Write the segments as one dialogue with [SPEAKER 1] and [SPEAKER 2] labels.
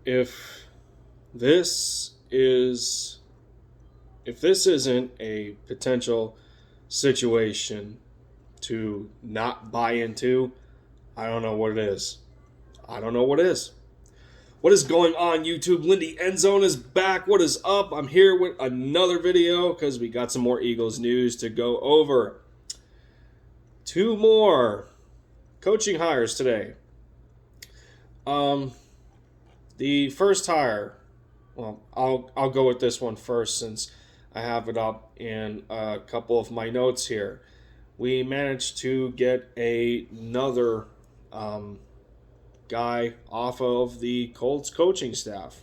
[SPEAKER 1] if this is if this isn't a potential situation to not buy into, I don't know what it is. I don't know what it is. What is going on, YouTube? Lindy Endzone is back. What is up? I'm here with another video because we got some more Eagles news to go over. Two more coaching hires today. The first hire, well, I'll go with this one first since I have it up in a couple of my notes here. We managed to get another guy off of the Colts coaching staff.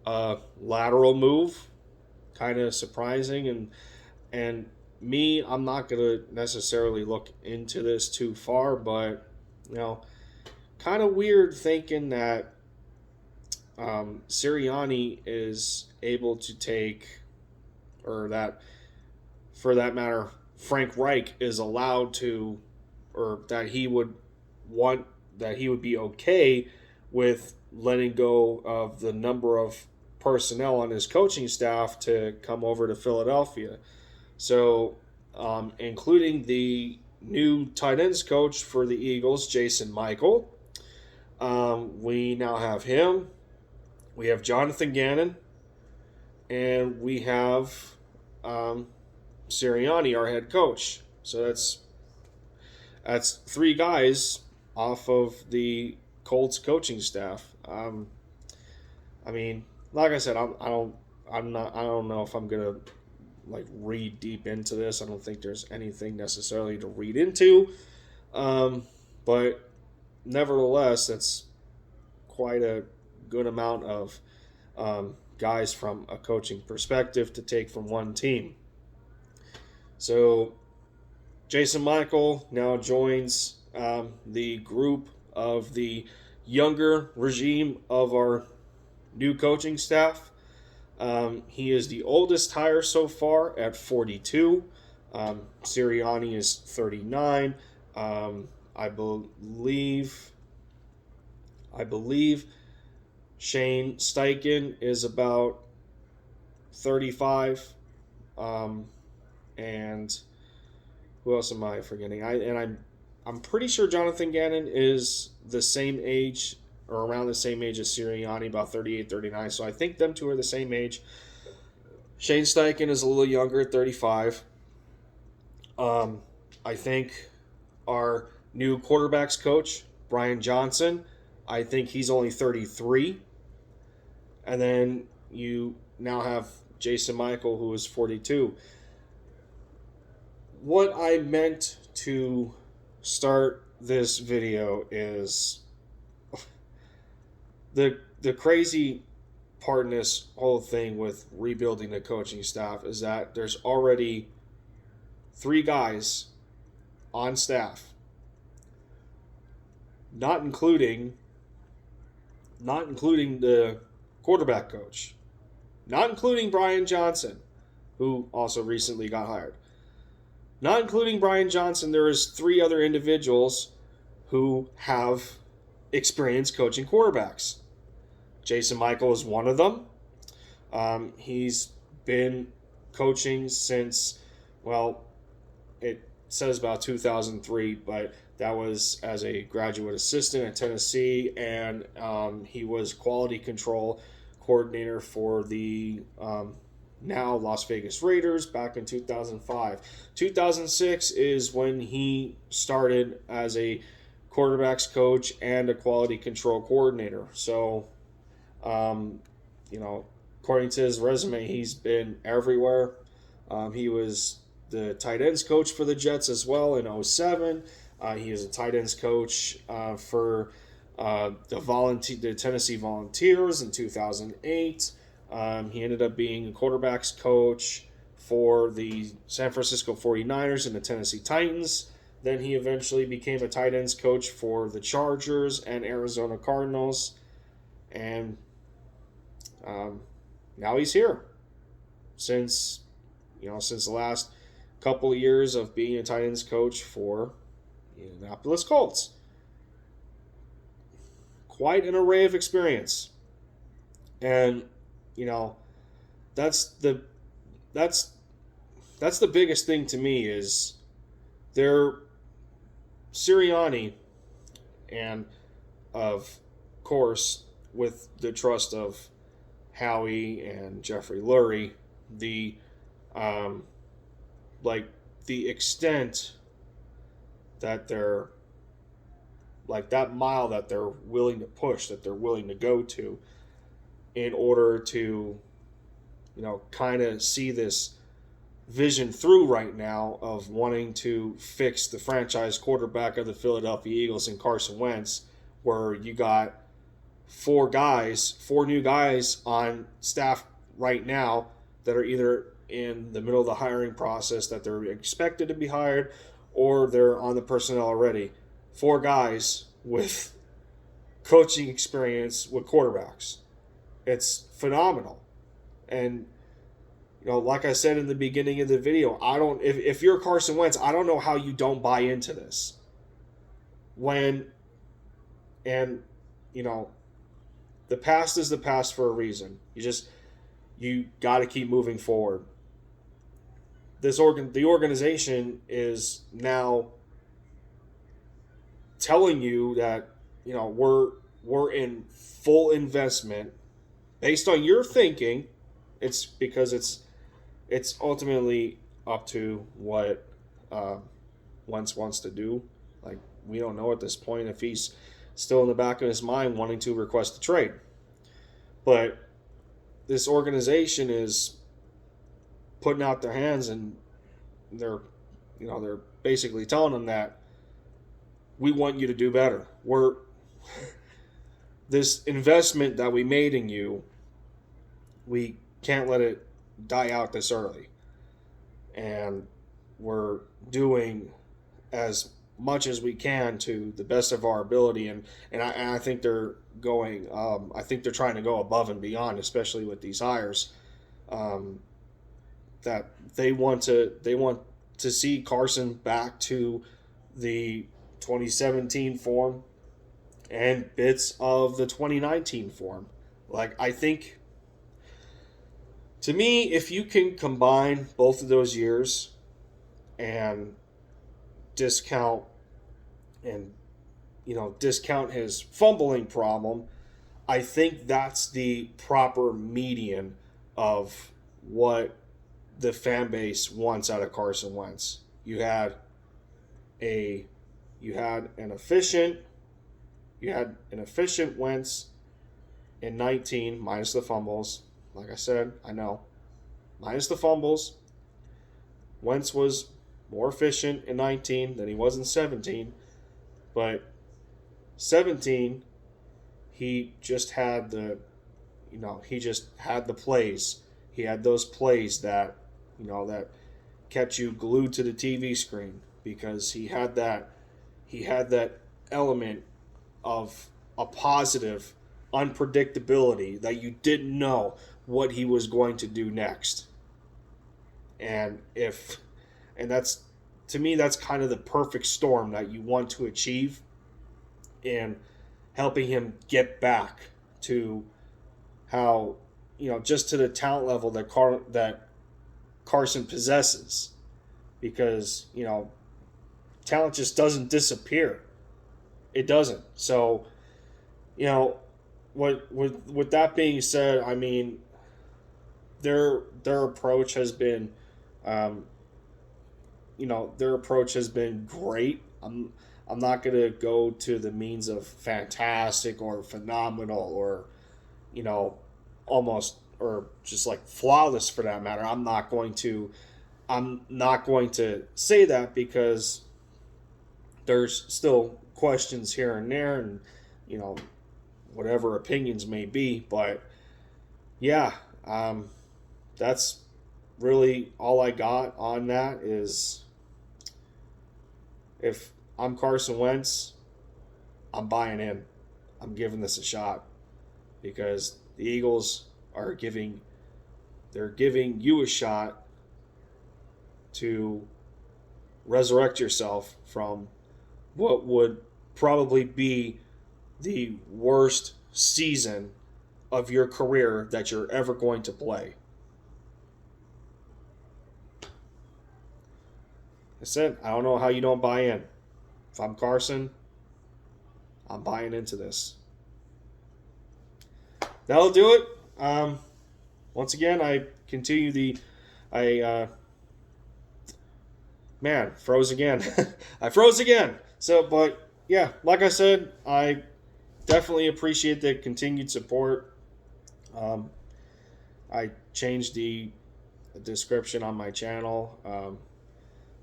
[SPEAKER 1] Lateral move, kind of surprising, and me, I'm not gonna necessarily look into this too far, but kind of weird thinking that Sirianni is able to take, or that, for that matter, Frank Reich is allowed to, or that he would be okay with letting go of the number of personnel on his coaching staff to come over to Philadelphia. So, including the new tight ends coach for the Eagles, Jason Michael. We now have him. We have Jonathan Gannon. And we have Sirianni, our head coach. So that's three guys off of the Colts coaching staff. I mean, like I said, I don't know if I'm gonna read deep into this. I don't think there's anything necessarily to read into, but nevertheless, that's quite a good amount of guys from a coaching perspective to take from one team. So Jason Michael now joins the group of the younger regime of our new coaching staff. He is the oldest hire so far at 42. Sirianni is 39. I believe Shane Steichen is about 35. And who else am I forgetting? I'm pretty sure Jonathan Gannon is the same age, or around the same age as Sirianni, about 38, 39. So I think them two are the same age. Shane Steichen is a little younger at 35. I think our new quarterbacks coach, Brian Johnson, I think he's only 33. And then you now have Jason Michael, who is 42. What I meant to start this video is the crazy part in this whole thing with rebuilding the coaching staff is that there's already three guys on staff, not including the quarterback coach, not including Brian Johnson, who also recently got hired. Not including Brian Johnson, there is three other individuals who have experience coaching quarterbacks. Jason Michael is one of them. He's been coaching since, well, it says about 2003, but that was as a graduate assistant at Tennessee, and he was quality control coordinator for the now Las Vegas Raiders back in 2005. 2006 is when he started as a quarterbacks coach and a quality control coordinator. So, according to his resume, he's been everywhere. He was the tight ends coach for the Jets as well in 2007. He is a tight ends coach for the Tennessee Volunteers in 2008. He ended up being a quarterbacks coach for the San Francisco 49ers and the Tennessee Titans. Then he eventually became a tight ends coach for the Chargers and Arizona Cardinals. And now he's here since the last couple of years of being a tight ends coach for the Indianapolis Colts. Quite an array of experience. And you know, that's the that's that's the biggest thing to me is they're Sirianni, and of course with the trust of Howie and Jeffrey Lurie, the um, like the extent that they're like that mile that they're willing to push, that they're willing to go to in order to, kind of see this vision through right now of wanting to fix the franchise quarterback of the Philadelphia Eagles in Carson Wentz, where you got four new guys on staff right now that are either in the middle of the hiring process that they're expected to be hired or they're on the personnel already. Four guys with coaching experience with quarterbacks. It's phenomenal. And like I said in the beginning of the video, I don't if you're Carson Wentz, I don't know how you don't buy into this. When and you know, the past is the past for a reason. You got to keep moving forward. The organization is now telling you that we're in full investment based on your thinking. It's because it's ultimately up to what Wentz wants to do. Like, we don't know at this point if he's still in the back of his mind wanting to request a trade. But this organization is putting out their hands, and they're basically telling them that we want you to do better. We're this investment that we made in you, we can't let it die out this early. And we're doing as much as we can to the best of our ability, and I think they're going. I think they're trying to go above and beyond, especially with these hires. That they want to see Carson back to the 2017 form and bits of the 2019 form. Like, I think, to me, if you can combine both of those years and discount his fumbling problem, I think that's the proper median of what the fan base wants out of Carson Wentz. You had an efficient Wentz in 19 minus the fumbles. Like I said, I know, minus the fumbles, Wentz was more efficient in 19 than he was in 17. But 17, he just had the plays. He had those plays that kept you glued to the TV screen, because he had that element of a positive unpredictability that you didn't know what he was going to do next. And that's, to me, that's kind of the perfect storm that you want to achieve in helping him get back to how, just to the talent level that Carson possesses. Because, talent just doesn't disappear. It doesn't. So, with that being said, I mean, their approach has been their approach has been great. I'm not going to go to the means of fantastic or phenomenal or almost, or just like flawless for that matter. I'm not going to say that, because there's still questions here and there, and whatever opinions may be. But yeah, that's really all I got on that. Is if I'm Carson Wentz, I'm buying in. I'm giving this a shot, because the Eagles are giving you a shot to resurrect yourself from what would probably be the worst season of your career that you're ever going to play. That's it. I don't know how you don't buy in. If I'm Carson, I'm buying into this. That'll do it. Once again, I continue the. Man, froze again. I froze again. So, but yeah, like I said, I definitely appreciate the continued support. I changed the description on my channel.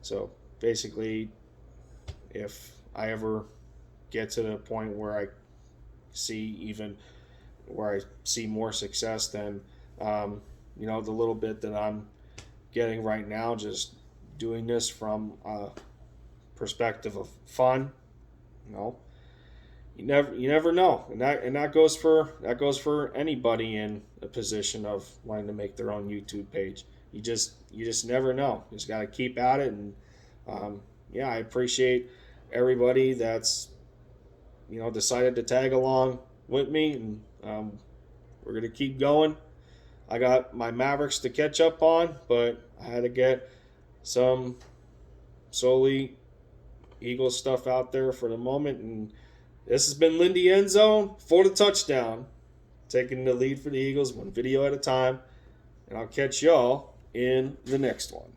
[SPEAKER 1] So basically, if I ever get to the point where I see more success than the little bit that I'm getting right now, just doing this from a perspective of fun. You never know, and that goes for anybody in a position of wanting to make their own YouTube page. You just never know. You just got to keep at it, and I appreciate everybody that's decided to tag along with me, and we're gonna keep going. I got my Mavericks to catch up on, but I had to get some solely Eagles stuff out there for the moment. And this has been Lindy Endzone for the touchdown, taking the lead for the Eagles one video at a time. And I'll catch y'all in the next one.